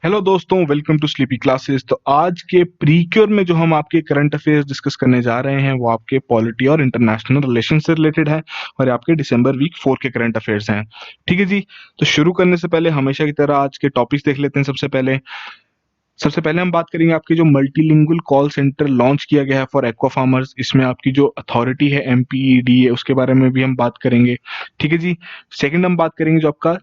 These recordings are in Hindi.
हेलो दोस्तों, वेलकम टू स्लीपी क्लासेस। तो आज के प्रीक्योर में जो हम आपके करंट अफेयर्स डिस्कस करने जा रहे हैं वो आपके पॉलिटी और इंटरनेशनल रिलेशन से रिलेटेड है और आपके दिसंबर वीक 4 के करंट अफेयर्स हैं। ठीक है जी। तो शुरू करने से पहले हमेशा की तरह आज के टॉपिक्स देख लेते हैं। सबसे पहले हम बात करेंगे आपके जो मल्टीलिंगुअल कॉल सेंटर लॉन्च किया गया है फॉर एक्वा फार्मर्स। इसमें आपकी जो अथॉरिटी है एमपीईडीए, उसके बारे में भी हम बात करेंगे। ठीक है जी। सेकंड हम बात करेंगे जो आपका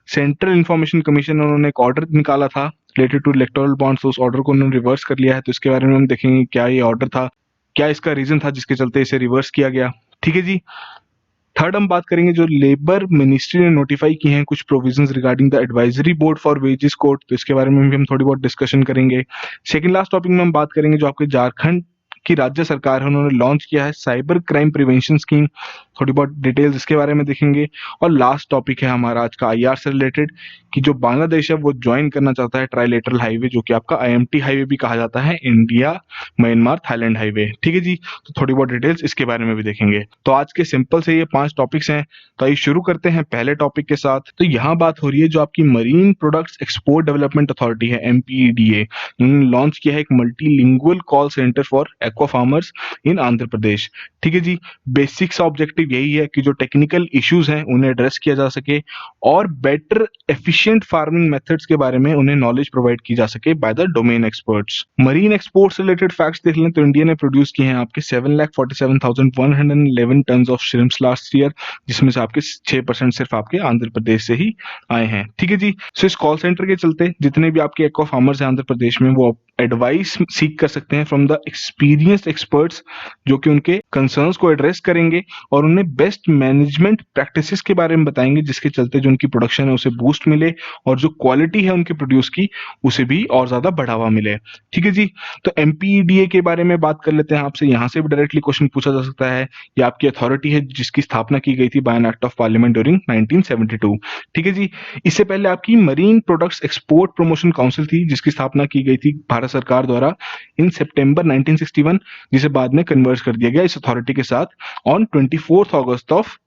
सेंट्रल इंफॉर्मेशन कमीशन, उन्होंने एक ऑर्डर निकाला था रिलेटेड टू इलेक्टोरल बॉन्ड्स। तो उस ऑर्डर को उन्होंने रिवर्स कर लिया है, तो इसके बारे में हम देखेंगे क्या ये ऑर्डर था, क्या इसका रीजन था जिसके चलते इसे रिवर्स किया गया। ठीक है जी। थर्ड हम बात करेंगे जो लेबर मिनिस्ट्री ने नोटिफाई की हैं कुछ provisions regarding the advisory board for wages code, तो इसके बारे में भी हम थोड़ी बहुत डिस्कशन करेंगे। सेकंड लास्ट टॉपिक में हम बात करेंगे जो आपके झारखंड की राज्य सरकार है, उन्होंने लॉन्च किया है साइबर क्राइम प्रिवेंशन स्कीम, थोड़ी बहुत डिटेल्स इसके बारे में देखेंगे। और लास्ट टॉपिक है हमारा आज का आईआर से रिलेटेड कि जो बांग्लादेश है वो ज्वाइन करना चाहता है ट्राइलेटरल हाईवे, जो कि आपका आईएमटी हाईवे भी कहा जाता है, इंडिया म्यांमार थाईलैंड हाईवे। ठीक है जी। तो थोड़ी बहुत डिटेल्स इसके बारे में भी देखेंगे। तो आज के सिंपल से ये 5 टॉपिक्स हैं। तो आइए शुरू करते हैं पहले टॉपिक के साथ। तो यहाँ बात हो रही है जो आपकी marine products export development authority है एमपीईडीए, उन्होंने लॉन्च किया है एक multilingual call centre for aqua farmers in Andhra Pradesh. ठीक है जी। बेसिक सा ऑब्जेक्टिव यही है कि जो टेक्निकल इश्यूज हैं उन्हें एड्रेस किया जा सके और बेटर एफिशिएंट फार्मिंग मेथड्स के बारे में उन्हें नॉलेज प्रोवाइड की जा सके by the domain experts. Marine exports related facts देख लें तो इंडिया ने प्रोड्यूस किए हैं आपके 7,47,111 ton of shrimps last year, जिसमें से आपके 6% सिर्फ आपके आंध्र प्रदेश से ही आए हैं। ठीक है जी। सो इस कॉल सेंटर के चलते जितने भी आपके एक्वा फार्मर्स हैं आंध्र प्रदेश में, वो एडवाइस सीख कर सकते हैं फ्रॉम द एक्सपीरियंस्ड एक्सपर्ट्स, जो कि उनके कंसर्न्स को एड्रेस करेंगे और उन्हें बेस्ट मैनेजमेंट प्रैक्टिसेस के बारे में बताएंगे, जिसके चलते जो उनकी प्रोडक्शन है उसे बूस्ट मिले और जो क्वालिटी है उनके प्रोड्यूस की उसे भी और ज्यादा बढ़ावा मिले। ठीक है जी। तो एमपीईडीए के बारे में बात कर लेते हैं आपसे। यहाँ से भी डायरेक्टली क्वेश्चन पूछा जा सकता है। ये आपकी अथॉरिटी है जिसकी स्थापना की गई थी by an act of parliament during 1972। ठीक है जी। इससे पहले आपकी marine products export promotion council थी जिसकी स्थापना की गई थी भारत सरकार द्वारा इन सितंबर 1961, जिसे बाद में कन्वर्ज कर दिया गया इस अथॉरिटी के साथ ऑन 24 अगस्त ऑफ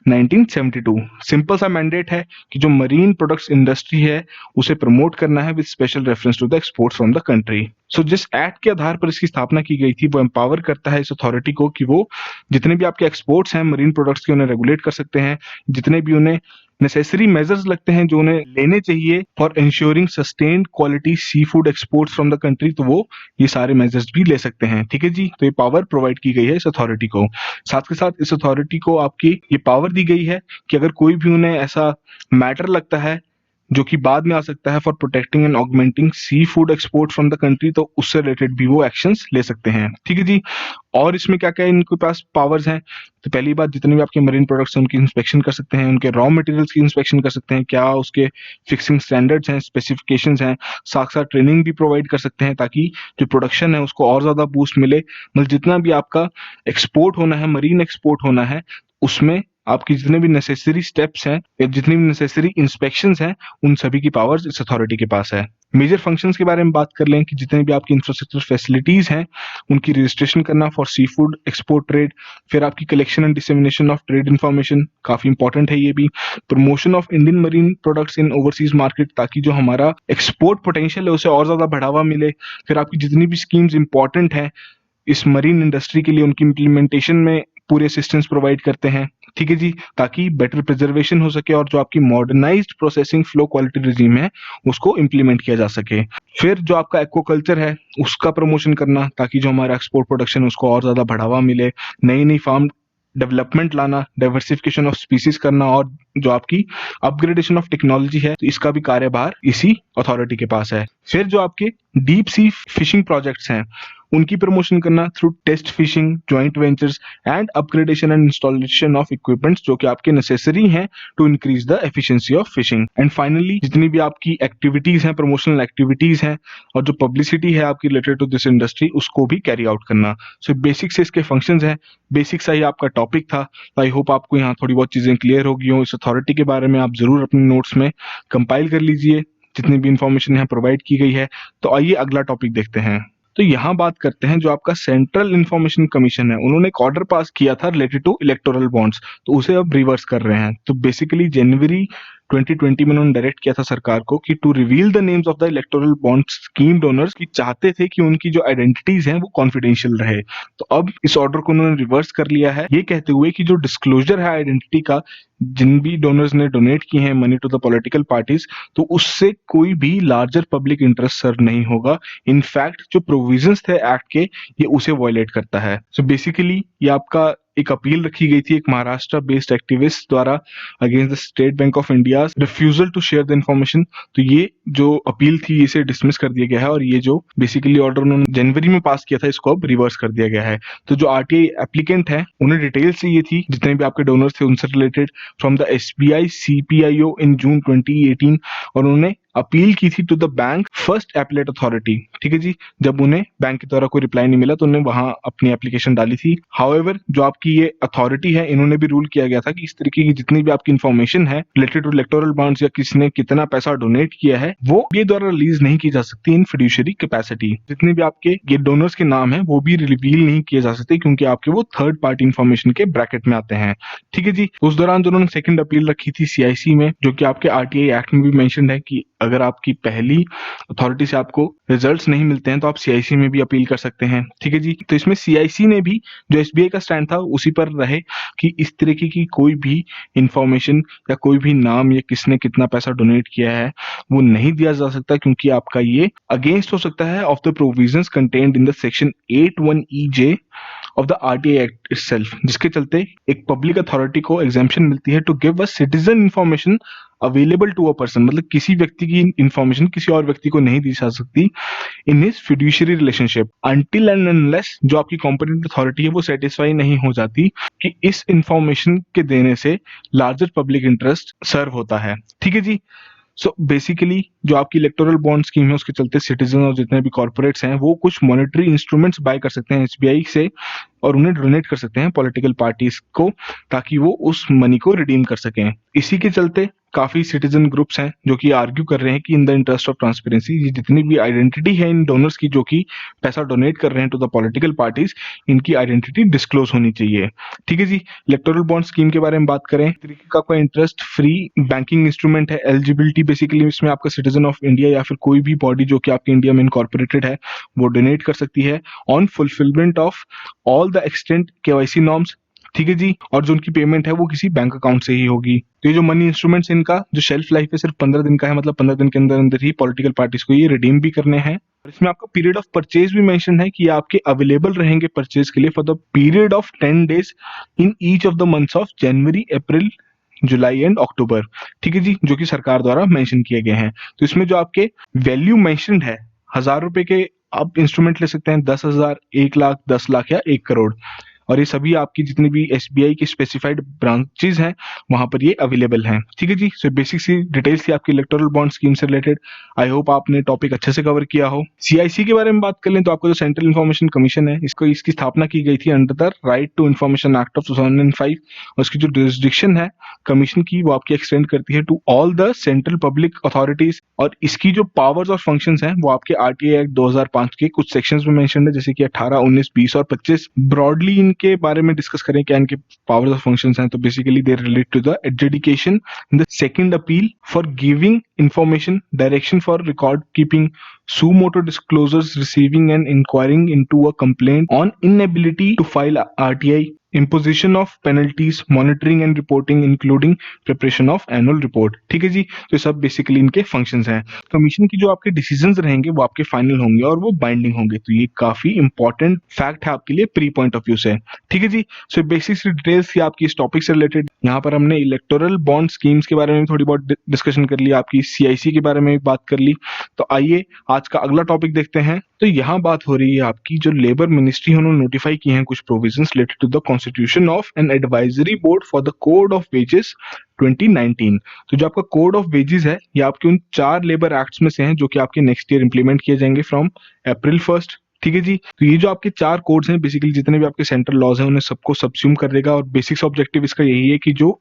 1972। सिंपल सा मैंडेट है कि जो मरीन प्रोडक्ट्स इंडस्ट्री है उसे प्रमोट करना है with special reference to the exports from the country. So जिस एक्ट के आधार पर इसकी स्थापना की गई थी वो एम्पावर करता है इस अथॉरिटी को कि वो जितने भी आपके एक्सपोर्ट्स हैं मरीन प्रोडक्ट्स के उन्हें रेगुलेट कर सकते हैं, जितने भी उन्हें नेसेसरी मेजर्स लगते हैं जो उन्हें लेने चाहिए for ensuring sustained quality sea food exports from the country, तो वो ये सारे मेजर्स भी ले सकते हैं। ठीक है जी। तो ये पावर प्रोवाइड की गई है इस अथॉरिटी को। साथ के साथ इस अथॉरिटी को आपकी ये पावर दी गई है कि अगर कोई भी उन्हें ऐसा मैटर लगता है जो कि बाद में आ सकता है for protecting and augmenting sea food export from the country, तो उससे रिलेटेड भी वो एक्शंस ले सकते हैं। ठीक है जी। और इसमें क्या क्या इनके पास पावर्स हैं, तो पहली बात जितने भी आपके मरीन प्रोडक्ट्स हैं उनकी इंस्पेक्शन कर सकते हैं, उनके रॉ मटेरियल्स की इंस्पेक्शन कर सकते हैं, क्या उसके फिक्सिंग स्टैंडर्ड्स हैं, स्पेसिफिकेशंस हैं, साथ साथ ट्रेनिंग भी प्रोवाइड कर सकते हैं ताकि जो प्रोडक्शन है उसको और ज्यादा बूस्ट मिले। मतलब जितना भी आपका एक्सपोर्ट होना है, मरीन एक्सपोर्ट होना है, उसमें आपकी जितने भी नेसेसरी स्टेप्स हैं या जितनी भी नेसेसरी इंस्पेक्शंस हैं, उन सभी की पावर्स इस अथॉरिटी के पास है। मेजर फंक्शंस के बारे में बात कर लें कि जितने भी आपकी इंफ्रास्ट्रक्चर फैसिलिटीज हैं उनकी रजिस्ट्रेशन करना for sea food export trade, फिर आपकी collection and dissemination of trade information, काफी इंपॉर्टेंट है ये भी, promotion of Indian marine products in overseas market, ताकि जो हमारा एक्सपोर्ट पोटेंशियल है उसे और ज्यादा बढ़ावा मिले। फिर आपकी जितनी भी स्कीम्स इंपॉर्टेंट है इस मरीन इंडस्ट्री के लिए, उनकी इम्प्लीमेंटेशन में पूरे असिस्टेंस प्रोवाइड करते हैं। ठीक है जी। ताकि बेटर प्रिजर्वेशन हो सके और जो आपकी modernised processing flow quality regime है उसको इम्प्लीमेंट किया जा सके। फिर जो आपका एक्वाकल्चर है उसका प्रमोशन करना ताकि जो हमारा एक्सपोर्ट प्रोडक्शन है उसको और ज्यादा बढ़ावा मिले, नई नई फार्म डेवलपमेंट लाना, डाइवर्सिफिकेशन ऑफ स्पीसीज करना और जो आपकी अपग्रेडेशन ऑफ टेक्नोलॉजी है, तो इसका भी कार्यभार इसी अथॉरिटी के पास है। फिर जो आपके डीप सी फिशिंग प्रोजेक्ट्स हैं उनकी प्रमोशन करना through test fishing, joint ventures and upgradation and installation of equipments जो कि आपके नेसेसरी हैं to increase the efficiency of fishing. And finally जितनी भी आपकी एक्टिविटीज हैं, प्रमोशनल एक्टिविटीज हैं और जो पब्लिसिटी है आपकी रिलेटेड टू दिस इंडस्ट्री, उसको भी कैरी आउट करना। सो बेसिक से इसके फंक्शंस हैं, बेसिक सा ही आपका टॉपिक था। आई होप आपको यहाँ थोड़ी बहुत चीजें क्लियर होगी हो। इस अथॉरिटी के बारे में आप जरूर अपने नोट्स में कंपाइल कर लीजिए जितनी भी इंफॉर्मेशन यहाँ प्रोवाइड की गई है। तो आइए अगला टॉपिक देखते हैं। तो यहाँ बात करते हैं जो आपका सेंट्रल इंफॉर्मेशन कमीशन है, उन्होंने एक ऑर्डर पास किया था रिलेटेड टू इलेक्टोरल बॉन्ड्स, तो उसे अब रिवर्स कर रहे हैं। तो बेसिकली जनवरी 2020 में उन्होंने डायरेक्ट किया था सरकार को कि to reveal the names of the electoral bond scheme donors, कि चाहते थे कि उनकी जो आइडेंटिटीज हैं वो कॉन्फिडेंशियल रहे। तो अब इस ऑर्डर को उन्होंने रिवर्स कर लिया है, ये कहते हुए कि जो डिस्क्लोजर है आइडेंटिटी का, जिन भी डोनर्स ने डोनेट किए हैं money to the political parties, तो उससे कोई भी लार्जर पब्लिक इंटरेस्ट सर्व नहीं होगा। इनफैक्ट जो प्रोविजंस थे एक्ट के, ये उसे वायलेट करता है। सो बेसिकली ये आपका एक अपील रखी गई थी एक महाराष्ट्र बेस्ड एक्टिविस्ट द्वारा against the State Bank of India refusal to share the information. तो ये जो अपील थी इसे डिसमिस कर दिया गया है, और ये जो बेसिकली ऑर्डर उन्होंने जनवरी में पास किया था इसको अब रिवर्स कर दिया गया है। तो जो आरटीआई एप्लीकेंट है उन्हें डिटेल्स चाहिए थी जितने भी आपके डोनर्स थे उनसे related from the SBI CPIO in June 2018, और उन्होंने अपील की थी to the bank first appellate authority. ठीक है जी, जब उन्हें बैंक के द्वारा कोई रिप्लाई नहीं मिला तो उन्होंने वहां अपनी एप्लीकेशन डाली थी। हाउएवर जो आपकी ये अथॉरिटी है, इन्होंने भी रूल किया गया था कि इस तरीके की जितनी भी आपकी इन्फॉर्मेशन है रिलेटेड टू इलेक्टोरल बॉन्ड्स या किसने कितना पैसा डोनेट किया है, वो ये द्वारा रिलीज नहीं की जा सकती इन फिड्यूशियरी कैपेसिटी। जितने भी आपके ये डोनर्स के नाम है वो भी रिवील नहीं किए जा सकते, क्योंकि आपके वो थर्ड पार्टी इन्फॉर्मेशन के ब्रैकेट में आते हैं। ठीक है जी, उस दौरान जो उन्होंने सेकंड अपील रखी थी सीआईसी में, जो कि आपके आरटीआई एक्ट में भी मेंशन है कि अगर आपकी पहली अथॉरिटी से आपको रिजल्ट्स नहीं मिलते हैं तो आप सीआईसी में भी अपील कर सकते हैं। ठीक है जी, तो इसमें सीआईसी ने भी जो एसबीआई का स्टैंड था उसी पर रहे कि इस तरीके की कोई भी इंफॉर्मेशन या कोई भी नाम या किसने कितना पैसा डोनेट किया है वो नहीं दिया जा सकता, क्योंकि आपका ये अगेंस्ट हो सकता है of the provisions contained in the section 81EJ of the RTI act itself, जिसके चलते एक पब्लिक अथॉरिटी को एग्जेम्पशन मिलती है to give a citizen information available to a person. मतलब किसी व्यक्ति की इंफॉर्मेशन किसी और व्यक्ति को नहीं दी जा सकती in his fiduciary relationship until and unless जो आपकी कॉम्पिटेंट अथॉरिटी है वो सेटिस्फाई नहीं हो जाती कि इस इंफॉर्मेशन के देने से लार्जर पब्लिक इंटरेस्ट सर्व होता है। ठीक है जी, सो बेसिकली जो आपकी इलेक्टोरल बॉन्ड स्कीम है उसके चलते सिटीजन और जितने भी कॉर्पोरेट्स हैं वो कुछ मॉनेटरी इंस्ट्रूमेंट्स बाय कर सकते हैं एसबीआई से, और उन्हें डोनेट कर सकते हैं पॉलिटिकल पार्टीज को, ताकि वो उस मनी को रिडीम कर सकें। इसी के चलते काफी सिटीजन ग्रुप्स हैं जो कि आर्ग्यू कर रहे हैं कि in the interest of transparency ये जितनी भी आइडेंटिटी है इन डोनर्स की जो कि पैसा डोनेट कर रहे हैं टू द पॉलिटिकल पार्टीज, इनकी आइडेंटिटी डिस्क्लोज होनी चाहिए। ठीक है जी, इलेक्टोरल बॉन्ड स्कीम के बारे में बात करें, तरीके का कोई इंटरेस्ट फ्री बैंकिंग इंस्ट्रूमेंट है। एलिजिबिलिटी बेसिकली इसमें आपका सिटीजन ऑफ इंडिया या फिर कोई भी बॉडी जो कि आपके इंडिया में इनकॉर्पोरेटेड है वो डोनेट कर सकती है on fulfilment of all the extent KYC norms. ठीक है जी, और जो उनकी पेमेंट है वो किसी बैंक अकाउंट से ही होगी। तो ये जो मनी इंस्ट्रूमेंट्स इनका जो शेल्फ लाइफ है सिर्फ 15 दिन का है, मतलब 15 दिन के अंदर अंदर ही पॉलिटिकल पार्टीज को ये रिडीम भी करने हैं। और इसमें आपका पीरियड ऑफ परचेज भी मेंशन है कि आपके अवेलेबल रहेंगे परचेज के लिए for the period of 10 days in each of the months of January, April, July and October. ठीक है जी, जो कि सरकार द्वारा मेंशन किए गए हैं। तो इसमें जो आपके वैल्यू मेंशन्ड है 1000 रुपए के आप इंस्ट्रूमेंट ले सकते हैं, 10,000, 1 लाख, 10 लाख या 1 करोड़, और ये सभी आपकी जितनी भी एसबीआई की स्पेसिफाइड ब्रांचेज हैं वहां पर ये अवेलेबल हैं। ठीक है जी, सो बेसिक सी डिटेल्स थी आपकी इलेक्टोरल बॉन्ड स्कीम से रिलेटेड। आई होप आपने टॉपिक अच्छे से कवर किया हो। सीआईसी के बारे में बात कर लें तो आपका जो सेंट्रल इन्फॉर्मेशन कमीशन है इसकी स्थापना की गई थी under the right to information act of 2005, और उसकी जो जुरिसडिक्शन है कमीशन की वो आपकी एक्सटेंड करती है to all the central public authorities, और इसकी जो पावर्स और फंक्शंस हैं वो आपके आरटीआई एक्ट 2005 के कुछ सेक्शंस में मेंशन्ड है, जैसे कि 18, 19, 20 और 25। ब्रॉडली के बारे में डिस्कस करें क्या इनके पावर्स और फंक्शंस हैं, तो basically they relate to the adjudication in the second appeal for giving information, direction for record keeping, suo motu disclosures, receiving and inquiring into a complaint on inability to file RTI, imposition of penalties, monitoring and reporting including preparation of annual report। ठीक है जी, तो सब बेसिकली इनके फंक्शंस हैं। कमीशन की जो आपके डिसीजंस रहेंगे वो आपके फाइनल होंगे और वो बाइंडिंग होंगे, तो ये काफी इंपॉर्टेंट फैक्ट है आपके लिए प्री पॉइंट ऑफ व्यू से। ठीक है जी, सो बेसिक डिटेल्स थी आपकी इस टॉपिक से रिलेटेड। यहाँ पर हमने इलेक्टोरल बॉन्ड स्कीम्स के बारे में थोड़ी बहुत डिस्कशन कर ली, आपकी सीआईसी के बारे में भी बात कर ली। तो आइए आज का अगला टॉपिक देखते हैं। तो यहाँ बात हो रही है आपकी जो लेबर मिनिस्ट्री है उन्होंने नोटिफाई किए हैं कुछ provisions related to the constitution of an advisory board for the code of wages 2019। तो जो आपका कोड ऑफ वेजेस है ये आपके उन 4 लेबर एक्ट्स में से हैं जो कि आपके नेक्स्ट ईयर इंप्लीमेंट किए जाएंगे फ्रॉम अप्रैल 1। ठीक है जी, तो ये जो आपके 4 कोड्स हैं बेसिकली जितने भी आपके सेंट्रल लॉज हैं उन्हें सबको सबस्यूम कर देगा, और बेसिक ऑब्जेक्टिव इसका यही है कि जो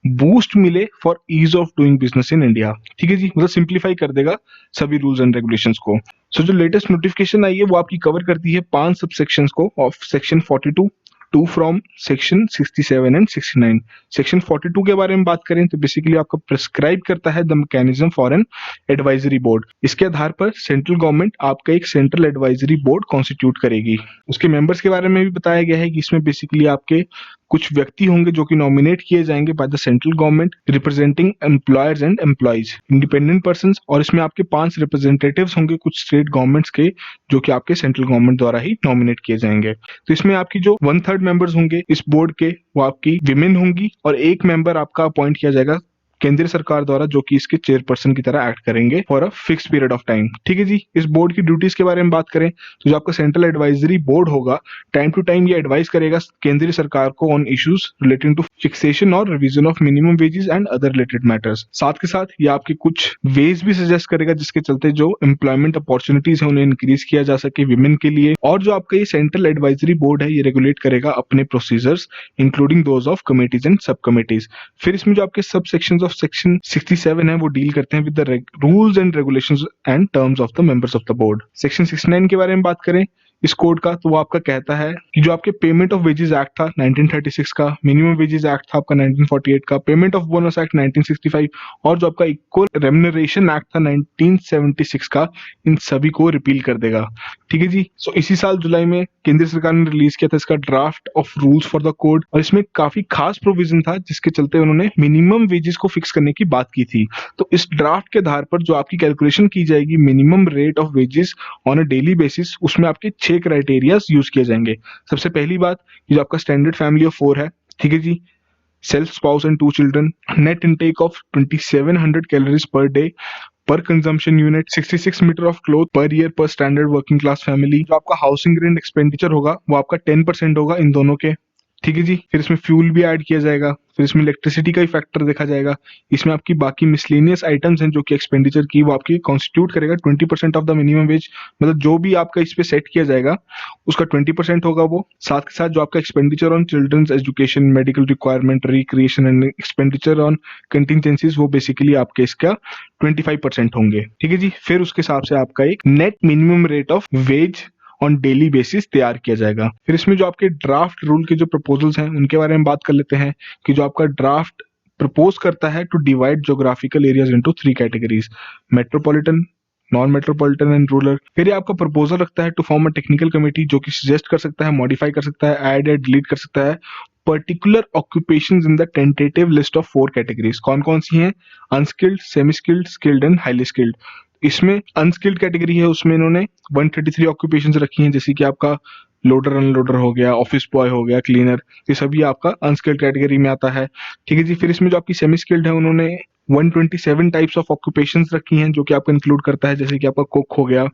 बूस्ट मिले for ease of doing business in India. ठीक है जी, मतलब सिंप्लीफाई कर देगा सभी रूल्स एंड रेगुलेशंस को। सो जो लेटेस्ट नोटिफिकेशन आई है वो आपकी कवर करती है 5 सबसेक्शंस को of section 42, to from section 67 and 69। Section 42 के बारे में बात करें तो बेसिकली आपको प्रिस्क्राइब करता है the mechanism for an advisory board. इसके आधार पर सेंट्रल गवर्नमेंट आपका एक सेंट्रल एडवाइजरी बोर्ड कॉन्स्टिट्यूट करेगी। उसके मेंबर्स के बारे में भी बताया गया है कि इसमें बेसिकली आपके कुछ व्यक्ति होंगे जो कि नॉमिनेट किए जाएंगे by the central government representing employers and employees, independent persons, और इसमें आपके 5 रिप्रेजेंटेटिव्स होंगे कुछ स्टेट गवर्नमेंट्स के जो कि आपके सेंट्रल गवर्नमेंट द्वारा ही नॉमिनेट किए जाएंगे। तो इसमें आपकी जो 1/3 मेंबर्स होंगे इस बोर्ड के वो आपकी विमेन होंगी और एक मेंबर आपका अपॉइंट किया जाएगा केंद्र सरकार द्वारा जो कि इसके चेयरपर्सन की तरह एक्ट करेंगे for a fix period of time. ठीक है जी। इस बोर्ड की ड्यूटीज के बारे में बात करें तो जो आपका सेंट्रल एडवाइजरी बोर्ड होगा टाइम टू टाइम ये एडवाइस करेगा केंद्रीय सरकार को on issues relating to fixation और revision of minimum wages and other related matters. साथ के साथ ये आपके कुछ वेज भी सजेस्ट करेगा जिसके चलते जो एम्प्लॉयमेंट अपॉर्चुनिटीज है उन्हें इंक्रीज किया जा सके विमेन के लिए। और जो आपका ये सेंट्रल एडवाइजरी बोर्ड है ये रेगुलेट करेगा अपने procedures including those of committees and सब कमिटीज। फिर इसमें जो आपके सब सेक्शंस ऑफ सेक्शन 67 है वो डील करते हैं with the rules and regulations and terms of the members of the board. Section 69 के बारे में बात करें इस कोड का तो वो आपका कहता है कि जो आपके पेमेंट ऑफ वेजेस एक्ट था 1936 का, मिनिमम वेजेस एक्ट था आपका 1948 का, पेमेंट ऑफ बोनस एक्ट 1965 और जो आपका इक्वल रेम्युनरेशन एक्ट था 1976 का, इन सभी को रिपील कर देगा। ठीक है जी। सो इसी साल जुलाई में केंद्र सरकार ने रिलीज किया था इसका draft of rules for the code और इसमें काफी खास प्रोविजन था जिसके चलते उन्होंने मिनिमम वेजेस को फिक्स करने की बात की थी। तो इस ड्राफ्ट के आधार पर जो आपकी कैलकुलेशन की जाएगी minimum rate of wages on a daily basis उसमें आपके 6 क्राइटेरियाज यूज किए जाएंगे। सबसे पहली बात जो आपका स्टैंडर्ड फैमिली ऑफ 4 है। ठीक है जी। Self spouse and 2 children, net intake of 2700 calories per day per consumption unit, 66 metre of cloth per year per standard working class family. जो आपका हाउसिंग रेंट एक्सपेंडिचर होगा वो आपका 10% होगा इन दोनों के। ठीक है जी। फिर इसमें फ्यूल भी ऐड किया जाएगा, फिर इसमें इलेक्ट्रिसिटी का ही फैक्टर देखा जाएगा। इसमें आपकी बाकी मिसलेनियस आइटम्स हैं जो कि एक्सपेंडिचर की वो आपकी कॉन्स्टिट्यूट करेगा 20% ऑफ द मिनिमम वेज, मतलब जो भी आपका इस पे सेट किया जाएगा उसका 20% होगा वो। साथ के साथ जो आपका expenditure on children's education, medical requirement, recreation and expenditure on contingencies वो बेसिकली आपके इसका 25% होंगे। ठीक है जी। फिर उसके हिसाब से आपका एक net minimum rate of ways on daily basis तैयार किया जाएगा। फिर इसमें जो आपके ड्राफ्ट रूल के जो प्रपोजल्स हैं उनके बारे में बात कर लेते हैं कि जो आपका ड्राफ्ट प्रपोज करता है to divide geographical areas into 3 categories, metropolitan, non metropolitan and rural. फिर ये आपका प्रपोजल रखता है to form a technical committee जो कि सजेस्ट कर सकता है, मॉडिफाई कर सकता है, ऐड या डिलीट कर सकता है particular occupations in the tentative list of 4 categories. कौन कौन सी हैं? Unskilled, semi skilled, skilled and highly skilled. इसमें अनस्किल्ड कैटेगरी है उसमें इन्होंने 133 ऑक्यूपेशंस रखी हैं जैसे कि आपका लोडर अनलोडर हो गया, ऑफिस बॉय हो गया, क्लीनर, ये सभी आपका अनस्किल्ड कैटेगरी में आता है। ठीक है जी। फिर इसमें जो आपकी सेमी स्किल्ड है उन्होंने 127 टाइप्स ऑफ ऑक्यूपेशंस रखी हैं जो कि आपको इंक्लूड करता है जैसे कि आपका कुक हो गया,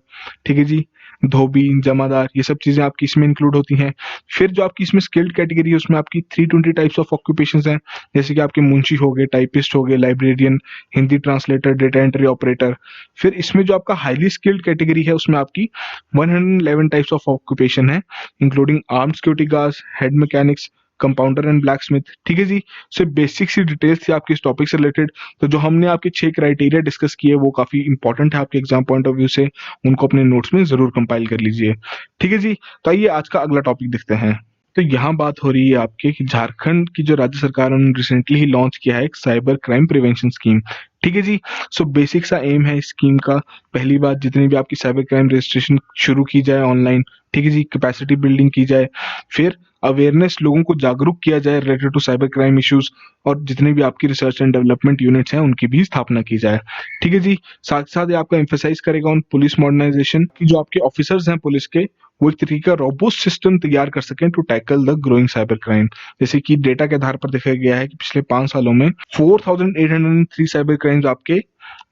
ठीक है जी, धोबी, जमादार, ये सब चीजें आपकी इसमें इंक्लूड होती हैं। फिर जो आपकी इसमें स्किल्ड कैटेगरी है उसमें आपकी 320 टाइप्स ऑफ ऑक्यूपेशंस हैं जैसे कि आपके मुंशी हो गए, टाइपिस्ट हो गए, librarian, Hindi translator, data entry operator. फिर इसमें जो आपका हाईली स्किल्ड कैटेगरी है उसमें आपकी 111 टाइप्स ऑफ ऑक्यूपेशन है including armed security guards, head mechanics, compounder and black Smith. ठीक है जी। सो बेसिक सी डिटेल्स थी आपकी इस टॉपिक से रिलेटेड। तो जो हमने आपके 6 क्राइटेरिया डिस्कस किए वो काफी इंपॉर्टेंट है आपके एग्जाम पॉइंट ऑफ व्यू से, उनको अपने नोट्स में जरूर कंपाइल कर लीजिए। ठीक है जी। तो आइए आज का अगला टॉपिक देखते हैं। तो यहाँ बात हो रही है आपके कि झारखंड की जो राज्य सरकार ने रिसेंटली ही लॉन्च किया है एक साइबर क्राइम प्रिवेंशन स्कीम। ठीक है जी। सो बेसिक सा एम है इस स्कीम का, पहली बात जितनी भी आपकी साइबर क्राइम रजिस्ट्रेशन शुरू की जाए ऑनलाइन, ठीक है जी, कैपेसिटी बिल्डिंग की जाए, फिर अवेयरनेस लोगों को जागरूक किया जाए related to cyber crime issues, और जितने भी आपकी रिसर्च एंड डेवलपमेंट यूनिट्स हैं उनकी भी स्थापना की जाए। ठीक है जी। साथ साथ ये आपका एम्फेसाइज करेगा ऑन पुलिस मॉडर्नाइजेशन की जो आपके ऑफिसर्स हैं पुलिस के वो एक तरीके का रोबोस्ट सिस्टम तैयार कर सकें to tackle the growing cyber crime. जैसे कि डेटा के आधार पर देखा गया है कि पिछले 5 सालों में 4803 साइबर क्राइम्स आपके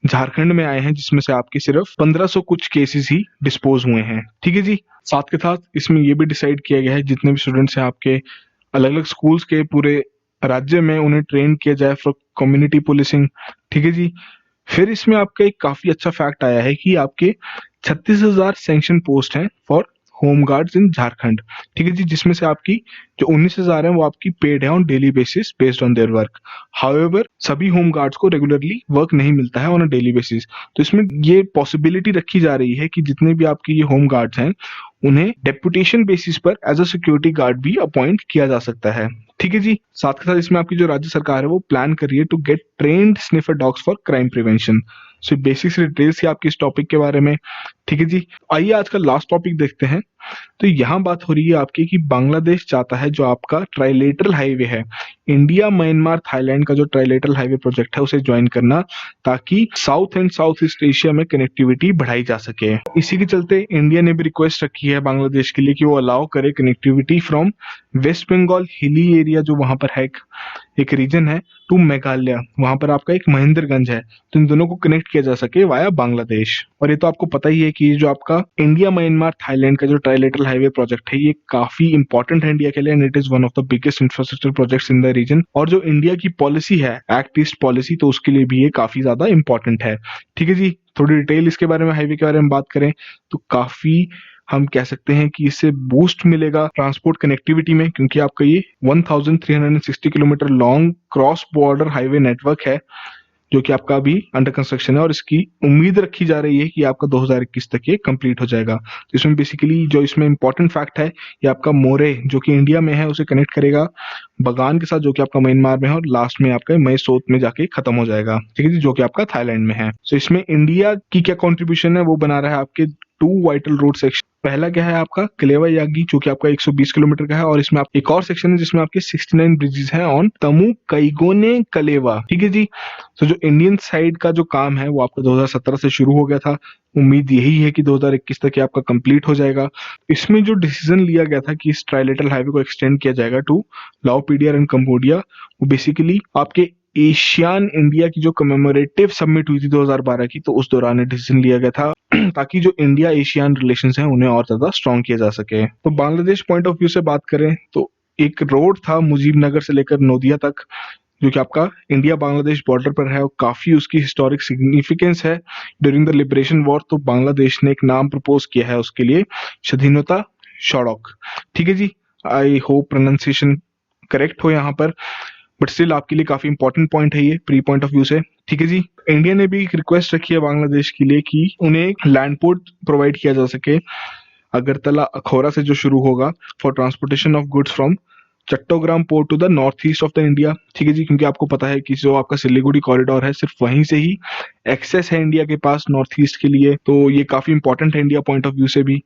झारखंड में आए हैं जिसमें से आपके सिर्फ 1500 कुछ केसेस ही डिस्पोज हुए हैं। ठीक है जी। साथ के साथ इसमें ये भी डिसाइड किया गया है जितने भी स्टूडेंट्स हैं आपके अलग अलग स्कूल्स के पूरे राज्य में उन्हें ट्रेन किया जाए फॉर कम्युनिटी पुलिसिंग। ठीक है जी। फिर इसमें आपका एक काफी अच्छा फैक्ट आया है कि आपके 36,000 सैंक्शन पोस्ट हैं फॉर होम गार्ड्स इन झारखंड। ठीक है जी। जिसमें से आपकी जो 19,000 है वो आपकी पेड है on daily basis based on their work. However सभी होम गार्ड्स को रेगुलरली वर्क नहीं मिलता है ऑन अ डेली बेसिस। तो इसमें ये पॉसिबिलिटी रखी जा रही है कि जितने भी आपके ये होम गार्ड्स हैं उन्हें डेपुटेशन बेसिस पर एज अ सिक्योरिटी गार्ड भी अपॉइंट किया जा सकता है। ठीक है जी। साथ के साथ इसमें आपकी जो राज्य सरकार है वो प्लान कर रही है to get trained sniffer dogs for crime prevention. So basic details थी आपकी इस टॉपिक के बारे में। ठीक है जी। आइए आज का लास्ट टॉपिक देखते हैं। तो यहाँ बात हो रही है आपकी कि बांग्लादेश चाहता है जो आपका ट्राइलेटरल हाईवे है, इंडिया म्यांमार थाईलैंड का जो ट्राइलेटरल हाईवे प्रोजेक्ट है उसे ज्वाइन करना, ताकि south and south east Asia में कनेक्टिविटी बढ़ाई जा सके। इसी के चलते इंडिया ने भी रिक्वेस्ट रखी है बांग्लादेश के लिए कि वो अलाउ करे connectivity from waste Bengal hilly area जो वहां पर है, एक रीजन है, टू मेघालय, वहां पर आपका एक महेंद्रगंज है, तो इन दोनों को कनेक्ट किया जा सके वाया बांग्लादेश। और ये तो आपको पता ही है कि जो आपका इंडिया म्यांमार थाईलैंड का जो ट्राइलेटरल हाईवे प्रोजेक्ट है ये काफी इंपॉर्टेंट है इंडिया के लिए, and it is one of the biggest infrastructure projects in the region. और जो इंडिया की पॉलिसी है एक्ट ईस्ट पॉलिसी, तो उसके लिए भी ये काफी ज्यादा इंपॉर्टेंट है। ठीक है जी। थोड़ी डिटेल इसके बारे में, हाईवे के बारे में बात करें तो काफी हम कह सकते हैं कि इससे बूस्ट मिलेगा ट्रांसपोर्ट कनेक्टिविटी में, क्योंकि आपका ये 1360 kilometre long cross border highway network है जो कि आपका अभी अंडर कंस्ट्रक्शन है, और इसकी उम्मीद रखी जा रही है कि आपका 2021 तक ये कंप्लीट हो जाएगा। तो इसमें बेसिकली जो इसमें इंपॉर्टेंट फैक्ट है, ये आपका मोरे जो कि इंडिया में है उसे कनेक्ट करेगा बगान के साथ जो कि आपका म्यांमार में है, और लास्ट में आपका मई सोत में जाके खत्म हो जाएगा। ठीक है जी, जो कि आपका थाईलैंड में है। तो इसमें इंडिया की क्या कॉन्ट्रीब्यूशन है वो बना रहा है आपके 2 वाइटल रोड सेक्शन। पहला क्या है आपका कलेवा यागी जो कि आपका 120 किलोमीटर का है, और इसमें आप एक और सेक्शन है जिसमें आपके 69 ब्रिजेस हैं ऑन तमु कैगोने कलेवा। ठीक है जी। तो जो इंडियन साइड का जो काम है वो आपका 2017 से शुरू हो गया था, उम्मीद यही है कि 2021 तक ये आपका कंप्लीट हो जाएगा। इसमें जो डिसीजन लिया गया था कि इस ट्राइलेटरल हाईवे को एक्सटेंड किया जाएगा टू लाओपीडिया एंड कंबोडिया, वो बेसिकली आपके एशियान इंडिया की जो कमेमोरेटिव समिट हुई थी 2012 की, तो उस दौरान डिसीजन लिया गया था ताकि जो इंडिया एशियान रिलेशंस हैं उन्हें और ज्यादा स्ट्रॉन्ग किया जा सके। तो बांग्लादेश पॉइंट ऑफ व्यू से बात करें तो एक रोड था मुजीबनगर से लेकर नोदिया तक जो कि आपका इंडिया बांग्लादेश बॉर्डर पर है, और काफी उसकी हिस्टोरिक सिग्निफिकेंस है ड्यूरिंग द लिबरेशन वॉर। तो बांग्लादेश ने एक नाम प्रपोज किया है उसके लिए, स्वाधीनता सड़क। ठीक है जी। आई होप प्रोनाउंसिएशन करेक्ट हो यहाँ पर, बट स्टिल आपके लिए काफी इंपॉर्टेंट पॉइंट है ये प्री पॉइंट ऑफ व्यू से। ठीक है जी। इंडिया ने भी एक रिक्वेस्ट रखी है बांग्लादेश के लिए कि उन्हें एक लैंड पोर्ट प्रोवाइड किया जा सके अगरतला अखौरा से जो शुरू होगा for transportation of goods from Chattogram port to the north east of the India. ठीक है जी। क्योंकि आपको पता है कि जो आपका सिलीगुड़ी कॉरिडोर है सिर्फ वहीं से ही एक्सेस है इंडिया के पास नॉर्थ ईस्ट के लिए, तो ये काफी इंपॉर्टेंट है इंडिया पॉइंट ऑफ व्यू से भी।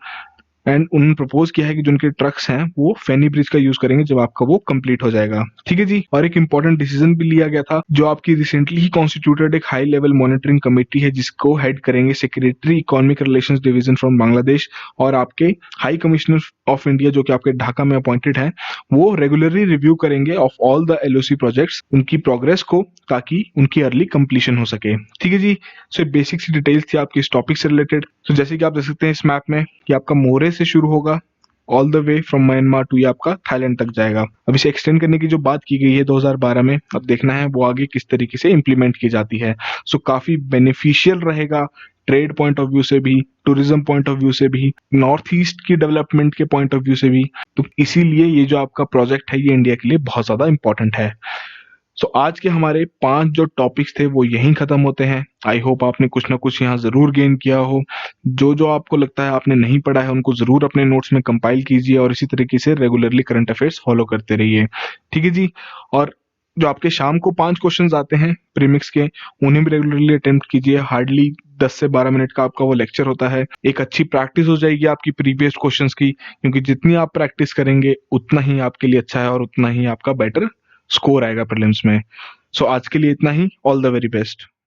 एंड उन्होंने प्रपोज किया है कि जो उनके ट्रक्स हैं वो फेनी ब्रिज का यूज करेंगे जब आपका वो कंप्लीट हो जाएगा। ठीक है जी। और एक इंपॉर्टेंट डिसीजन भी लिया गया था, जो आपकी रिसेंटली ही कॉन्स्टिट्यूटेड एक हाई लेवल मॉनिटरिंग कमेटी है जिसको हेड करेंगे secretary economic relations division from Bangladesh, और आपके हाई कमिश्नर ऑफ इंडिया जो कि आपके ढाका में अपॉइंटेड है, वो रेगुलरली रिव्यू करेंगे of all the LOC projects, उनकी प्रोग्रेस को, ताकि उनकी अर्ली कंप्लीशन हो सके। ठीक है जी। सो बेसिक सी डिटेल्स थी आपकी इस टॉपिक से रिलेटेड। तो जैसे कि आप देख सकते हैं इस मैप में कि आपका मोरे से शुरू होगा all the way from Myanmar to ये आपका थाईलैंड तक जाएगा। अब इसे एक्सटेंड करने की जो बात की गई है 2012 में, अब देखना है वो आगे किस तरीके से इंप्लीमेंट की जाती है। सो काफी बेनिफिशियल रहेगा ट्रेड पॉइंट ऑफ व्यू से भी, टूरिज्म पॉइंट ऑफ व्यू से भी, नॉर्थ ईस्ट की डेवलपमेंट के पॉइंट ऑफ व्यू से भी। तो इसीलिए ये जो आपका प्रोजेक्ट है ये इंडिया के लिए बहुत ज्यादा इंपॉर्टेंट है। सो आज के हमारे 5 जो टॉपिक्स थे वो यहीं खत्म होते हैं। आई होप आपने कुछ ना कुछ यहाँ जरूर गेन किया हो। जो जो आपको लगता है आपने नहीं पढ़ा है उनको जरूर अपने नोट्स में कंपाइल कीजिए, और इसी तरीके से रेगुलरली करंट अफेयर्स फॉलो करते रहिए। ठीक है जी। और जो आपके शाम को 5 क्वेश्चंस आते हैं प्रीमिक्स के, उन्हें भी रेगुलरली अटेम्प्ट कीजिए। हार्डली 10 से 12 मिनट का आपका वो लेक्चर होता है। एक अच्छी प्रैक्टिस हो जाएगी आपकी प्रीवियस क्वेश्चंस की, क्योंकि जितनी आप प्रैक्टिस करेंगे उतना ही आपके लिए अच्छा है और उतना ही आपका बेटर स्कोर आएगा प्रीलिम्स में। सो आज के लिए इतना ही। All the very best.